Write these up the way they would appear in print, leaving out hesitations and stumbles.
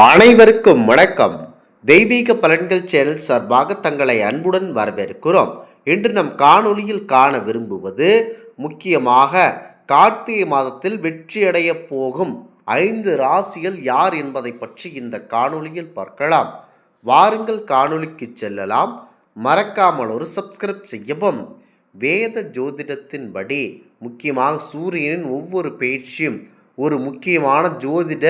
அனைவருக்கும் வணக்கம். தெய்வீக பலன்கள் சேனல் சார்பாக தங்களை அன்புடன் வரவேற்கிறோம். இன்று நம் காணொளியில் காண விரும்புவது முக்கியமாக கார்த்திகை மாதத்தில் வெற்றியடைய போகும் 5 ராசிகள் யார் என்பதை பற்றி இந்த காணொளியில் பார்க்கலாம். வாருங்கள் காணொளிக்கு செல்லலாம். மறக்காமல் ஒரு சப்ஸ்கிரைப் செய்யவும். வேத ஜோதிடத்தின்படி முக்கியமாக சூரியனின் ஒவ்வொரு பயிற்சியும் ஒரு முக்கியமான ஜோதிட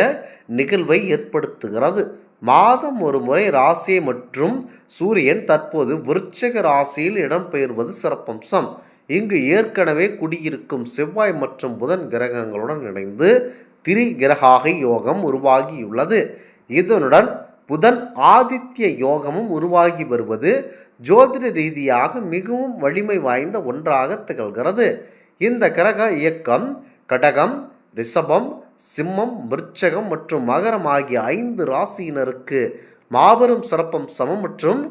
நிகழ்வை ஏற்படுத்துகிறது. மாதம் ஒரு முறை ராசி மற்றும் சூரியன் தற்போது விருச்சிக ராசியில் இடம்பெயர்வது சிறப்பம்சம். இங்கு ஏற்கனவே குடியிருக்கும் செவ்வாய் மற்றும் புதன் கிரகங்களுடன் இணைந்து திரிகிரக யோகம் உருவாகியுள்ளது. இதனுடன் புதன் ஆதித்ய யோகமும் உருவாகி வருவது ஜோதிட ரீதியாக மிகவும் வலிமை வாய்ந்த ஒன்றாக திகழ்கிறது. இந்த கிரக இயக்கம் கடகம், ரிஷபம், சிம்மம், விருச்சகம் மற்றும் மகரம் ஆகிய 5 ராசியினருக்கு மாபெரும் சிறப்பம்சம் மற்றும்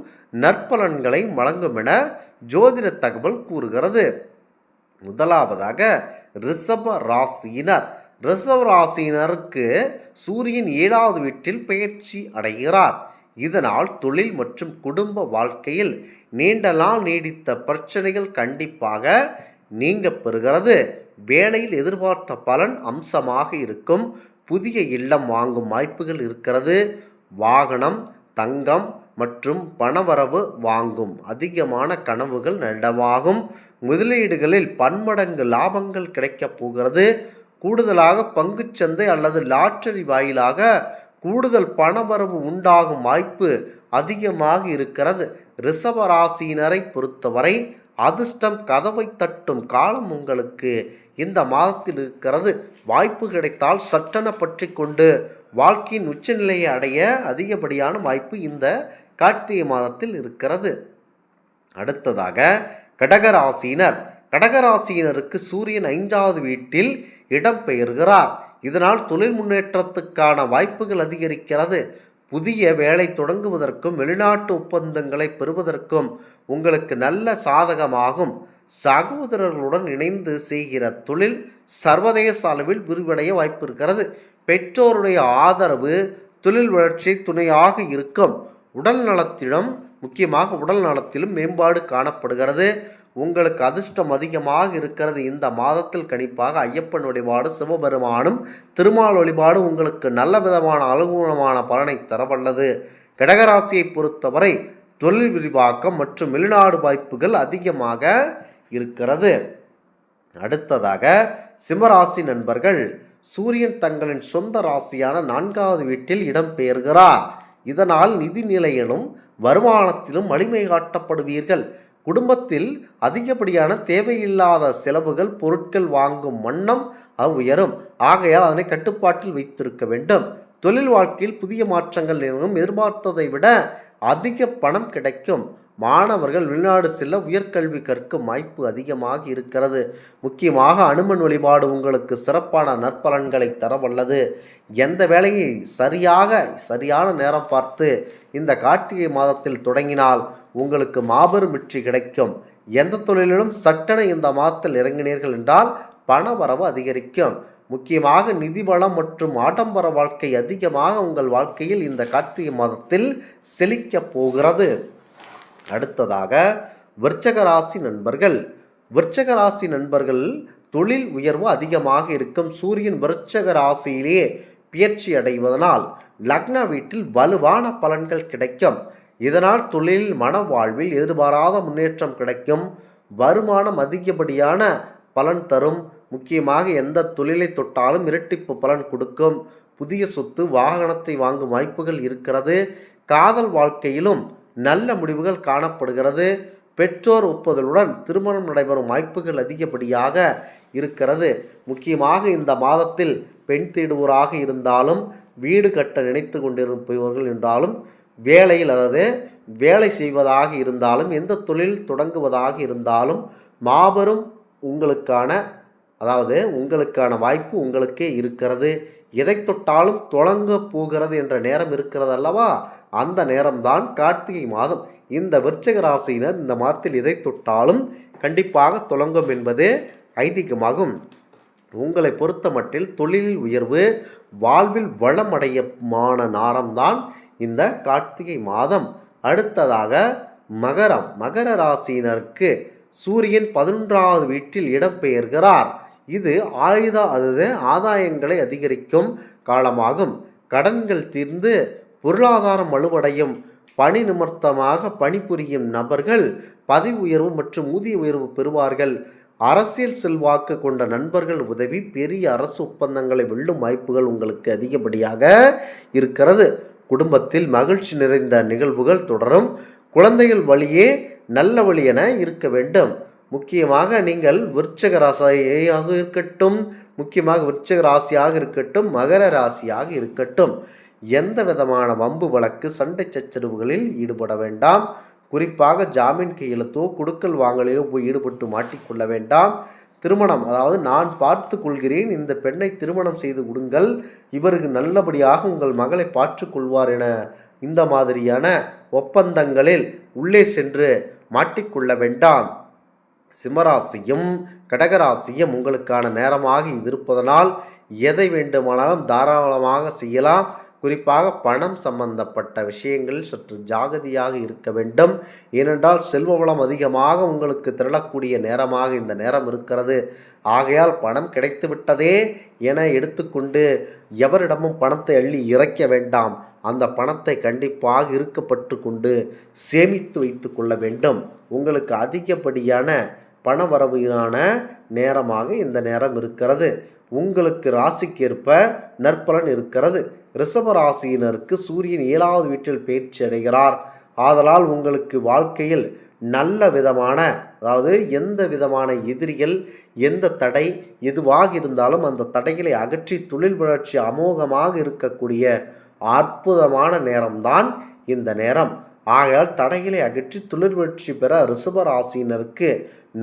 நற்பலன்களை வழங்கும் என ஜோதிட தகவல் கூறுகிறது. முதலாவதாக ரிஷப ராசியினர். ரிஷப ராசியினருக்கு சூரியன் 7வது வீட்டில் பெயர்ச்சி அடைகிறார். இதனால் தொழில் மற்றும் குடும்ப வாழ்க்கையில் நீண்ட நாள் நீடித்த பிரச்சனைகள் கண்டிப்பாக நீங்க பெறுகிறது. வேலையில் எதிர்பார்த்த பலன் அம்சமாக இருக்கும். புதிய இல்லம் வாங்கும் வாய்ப்புகள் இருக்கிறது. வாகனம், தங்கம் மற்றும் பணவரவு வாங்கும் அதிகமான கனவுகள் நனவாகும். முதலீடுகளில் பன்மடங்கு லாபங்கள் கிடைக்கப் போகிறது. கூடுதலாக பங்குச்சந்தை அல்லது லாட்டரி வாயிலாக கூடுதல் பணவரவு உண்டாகும் வாய்ப்பு அதிகமாக இருக்கிறது. ரிஷபராசியினரை பொறுத்தவரை அதிர்ஷ்டம் கதவை தட்டும் காலம் உங்களுக்கு இந்த மாதத்தில் இருக்கிறது. வாய்ப்பு கிடைத்தால் சட்டென பற்றி கொண்டு வாழ்க்கையின் உச்சநிலையை அடைய அதிகப்படியான வாய்ப்பு இந்த கார்த்திகை மாதத்தில் இருக்கிறது. அடுத்ததாக கடகராசியினர். கடகராசியினருக்கு சூரியன் 5வது வீட்டில் இடம்பெயர்கிறார். இதனால் தொழில் முன்னேற்றத்துக்கான வாய்ப்புகள் அதிகரிக்கிறது. புதிய வேலை தொடங்குவதற்கும் வெளிநாட்டு ஒப்பந்தங்களை பெறுவதற்கும் உங்களுக்கு நல்ல சாதகமாகும். சகோதரர்களுடன் இணைந்து செய்கிற தொழில் சர்வதேச அளவில் விரிவடைய வாய்ப்பு இருக்கிறது. பெற்றோருடைய ஆதரவு தொழில் வளர்ச்சி துணையாக இருக்கும். உடல் நலத்திலும் மேம்பாடு காணப்படுகிறது. உங்களுக்கு அதிர்ஷ்டம் அதிகமாக இருக்கிறது. இந்த மாதத்தில் கணிப்பாக ஐயப்பன் வழிபாடு, சிவபெருமானும் திருமால் வழிபாடு உங்களுக்கு நல்ல விதமான அனுகூலமான பலனை தரவல்லது. கடகராசியை பொறுத்தவரை தொழில் விரிவாக்கம் மற்றும் வெளிநாடு வாய்ப்புகள் அதிகமாக இருக்கிறது. அடுத்ததாக சிம்மராசி நண்பர்கள். சூரியன் தங்களின் சொந்த ராசியான 4வது வீட்டில் இடம்பெயர்கிறார். இதனால் நிதி நிலையிலும் வருமானத்திலும் வலிமை காட்டப்படுவீர்கள். குடும்பத்தில் அதிகப்படியான தேவையில்லாத செலவுகள் பொருட்கள் வாங்கும் வண்ணம் உயரும். ஆகையால் அதனை கட்டுப்பாட்டில் வைத்திருக்க வேண்டும். தொழில் வாழ்க்கையில் புதிய மாற்றங்கள் எதிர்பார்த்ததை விட அதிக பணம் கிடைக்கும். மாணவர்கள் வெளிநாடு செல்ல உயர்கல்வி கற்கும் வாய்ப்பு அதிகமாக இருக்கிறது. முக்கியமாக அனுமன் வழிபாடு உங்களுக்கு சிறப்பான நற்பலன்களை தரவல்லது. எந்த வேலையை சரியான நேரம் பார்த்து இந்த கார்த்திகை மாதத்தில் தொடங்கினால் உங்களுக்கு மாபெரும் வெற்றி கிடைக்கும். எந்த தொழிலிலும் சட்டென இந்த மாதத்தில் இறங்கினீர்கள் என்றால் பண வரவு அதிகரிக்கும். முக்கியமாக நிதி வளம் மற்றும் ஆடம்பர வாழ்க்கை அதிகமாக உங்கள் வாழ்க்கையில் இந்த கார்த்திகை மாதத்தில் செழிக்கப் போகிறது. அடுத்ததாக விருச்சிக ராசி நண்பர்கள். விருச்சிக ராசி நண்பர்கள் தொழில் உயர்வு அதிகமாக இருக்கும். சூரியன் விருச்சிக ராசியிலேயே பெயர்ச்சி அடைவதனால் லக்ன வீட்டில் வலுவான பலன்கள் கிடைக்கும். இதனால் தொழில் மன வாழ்வில் எதிர்பாராத முன்னேற்றம் கிடைக்கும். வருமானம் அதிகப்படியான பலன் தரும். முக்கியமாக எந்த தொழிலை தொட்டாலும் இரட்டிப்பு பலன் கொடுக்கும். புதிய சொத்து, வாகனத்தை வாங்கும் வாய்ப்புகள் இருக்கிறது. காதல் வாழ்க்கையிலும் நல்ல முடிவுகள் காணப்படுகிறது. பெற்றோர் ஒப்புதலுடன் திருமணம் நடைபெறும் வாய்ப்புகள் அதிகப்படியாக இருக்கிறது. முக்கியமாக இந்த மாதத்தில் பெண் தேடுவோராக இருந்தாலும், வீடு கட்ட நினைத்து கொண்டிருப்பவர்கள் என்றாலும், வேலை செய்வதாக இருந்தாலும், எந்த தொழில் தொடங்குவதாக இருந்தாலும் மாபெரும் உங்களுக்கான வாய்ப்பு உங்களுக்கே இருக்கிறது. எதை தொட்டாலும் தொடங்க போகிறது என்ற நேரம் இருக்கிறது அல்லவா? அந்த நேரம்தான் கார்த்திகை மாதம். இந்த விருச்சிக ராசியினர் இந்த மாதத்தில் எதை தொட்டாலும் கண்டிப்பாக தொடங்கும் என்பது ஐதீகமாகும். உங்களை பொறுத்த மட்டில் தொழிலில் உயர்வு, வாழ்வில் வளமடையமான நாரம்தான் இந்த கார்த்திகை மாதம். அடுத்ததாக மகரம். மகர ராசியினருக்கு சூரியன் 11வது வீட்டில் இடம்பெயர்கிறார். இது ஆதாயங்களை அதிகரிக்கும் காலமாகும். கடன்கள் தீர்ந்து பொருளாதாரம் வலுவடையும். பணி நிமித்தமாக பணிபுரியும் நபர்கள் பதவி உயர்வு மற்றும் ஊதிய உயர்வு பெறுவார்கள். அரசியல் செல்வாக்கு கொண்ட நண்பர்கள் உதவி பெரிய அரசு ஒப்பந்தங்களை வெல்லும் வாய்ப்புகள் உங்களுக்கு அதிகப்படியாக இருக்கிறது. குடும்பத்தில் மகிழ்ச்சி நிறைந்த நிகழ்வுகள் தொடரும். குழந்தைகள் வழியே நல்ல வழி என இருக்க வேண்டும். முக்கியமாக நீங்கள் விருச்சிக ராசியாக இருக்கட்டும், மகர ராசியாக இருக்கட்டும், எந்த விதமான வம்பு வழக்கு சண்டை சச்சரவுகளில் ஈடுபட வேண்டாம். குறிப்பாக ஜாமீன் கையெழுத்தோ கொடுக்கல் வாங்கலிலோ போய் ஈடுபட்டு மாட்டிக்கொள்ள வேண்டாம். திருமணம், அதாவது நான் பார்த்து கொள்கிறேன், இந்த பெண்ணை திருமணம் செய்து கொடுங்கள், இவருக்கு நல்லபடியாக உங்கள் மகளை பார்த்துக்கொள்வார் என இந்த மாதிரியான ஒப்பந்தங்களில் உள்ளே சென்று மாட்டிக்கொள்ள வேண்டாம். சிம்மராசியும் கடகராசியும் உங்களுக்கான நேரமாக இது இருப்பதனால் எதை வேண்டுமானாலும் தாராளமாக செய்யலாம். குறிப்பாக பணம் சம்பந்தப்பட்ட விஷயங்களில் சற்று ஜாகிரதையாக இருக்க வேண்டும். ஏனென்றால் செல்வ வளம் அதிகமாக உங்களுக்கு திரளக்கூடிய நேரமாக இந்த நேரம் இருக்கிறது. ஆகையால் பணம் கிடைத்து விட்டதே என எடுத்துக்கொண்டு எவரிடமும் பணத்தை அள்ளி இறைக்க வேண்டாம். அந்த பணத்தை கண்டிப்பாக இருக்கப்பட்டு கொண்டு சேமித்து வைத்து கொள்ள வேண்டும். உங்களுக்கு அதிகப்படியான பண வரவிலான நேரமாக இந்த நேரம் இருக்கிறது. உங்களுக்கு ராசிக்கேற்ப நற்பலன் இருக்கிறது. ரிஷப ராசியினருக்கு சூரியன் 7வது வீட்டில் பயிற்சி அடைகிறார். ஆதலால் உங்களுக்கு வாழ்க்கையில் நல்ல விதமான, அதாவது எந்த விதமான எதிரிகள், எந்த தடை எதுவாக இருந்தாலும் அந்த தடைகளை அகற்றி தொழில் வளர்ச்சி அமோகமாக இருக்கக்கூடிய அற்புதமான நேரம்தான் இந்த நேரம். ஆகையால் தடைகளை அகற்றி தொழில் வளர்ச்சி பெற ரிஷப ராசியினருக்கு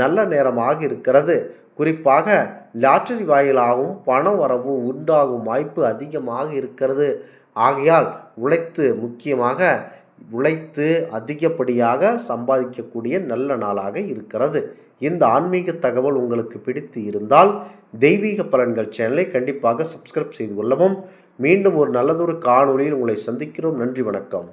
நல்ல நேரமாக இருக்கிறது. குறிப்பாக லாட்டரி வாயிலாகவும் பண வரவு உண்டாகும் வாய்ப்பு அதிகமாக இருக்கிறது. ஆகையால் உழைத்து அதிகப்படியாக சம்பாதிக்கக்கூடிய நல்ல நாளாக இருக்கிறது. இந்த ஆன்மீக தகவல் உங்களுக்கு பிடித்து இருந்தால் தெய்வீக பலன்கள் சேனலை கண்டிப்பாக சப்ஸ்கிரைப் செய்து கொள்ளவும். மீண்டும் ஒரு நல்லதொரு காணொளியில் உங்களை சந்திக்கிறோம். நன்றி, வணக்கம்.